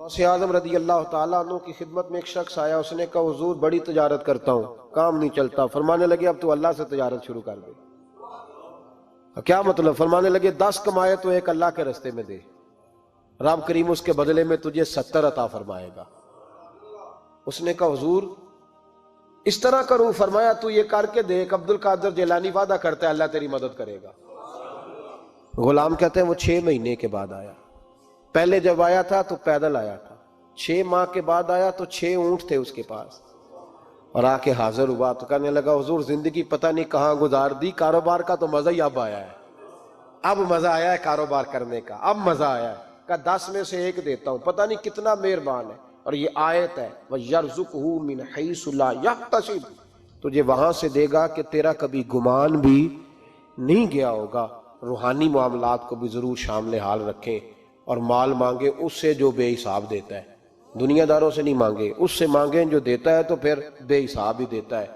غوث اعظم رضی اللہ تعالیٰ عنہ کی خدمت میں ایک شخص آیا، اس نے کہا حضور بڑی تجارت کرتا ہوں، کام نہیں چلتا۔ فرمانے لگے اب تو اللہ سے تجارت شروع کر دے۔ کیا مطلب؟ فرمانے لگے 10 کمائے تو ایک اللہ کے رستے میں دے، رب کریم اس کے بدلے میں تجھے 70 عطا فرمائے گا۔ اس نے کہا حضور اس طرح کروں؟ فرمایا تو یہ کر کے دیکھ، عبد القادر جیلانی وعدہ کرتا ہے اللہ تیری مدد کرے گا۔ غلام کہتے ہیں وہ 6 مہینے کے بعد آیا۔ پہلے جب آیا تھا تو پیدل آیا تھا، 6 ماہ کے بعد آیا تو 6 اونٹ تھے اس کے پاس، اور آ کے حاضر ہوا تو کہنے لگا حضور زندگی پتہ نہیں کہاں گزار دی، کاروبار کا تو مزہ ہی اب آیا ہے، اب مزہ آیا ہے کاروبار کرنے کا، اب مزہ آیا ہے۔ کہا 10 میں سے 1 دیتا ہوں، پتہ نہیں کتنا مہربان ہے۔ اور یہ آیت ہے وَيَرْزُقْهُ مِنْ حَيْثُ لَا يَحْتَسِبُ، تجھے وہاں سے دے گا کہ تیرا کبھی گمان بھی نہیں گیا ہوگا۔ روحانی معاملات کو بھی ضرور شامل حال رکھیں، اور مال مانگے اس سے جو بے حساب دیتا ہے، دنیا داروں سے نہیں مانگے، اس سے مانگیں جو دیتا ہے تو پھر بے حساب ہی دیتا ہے۔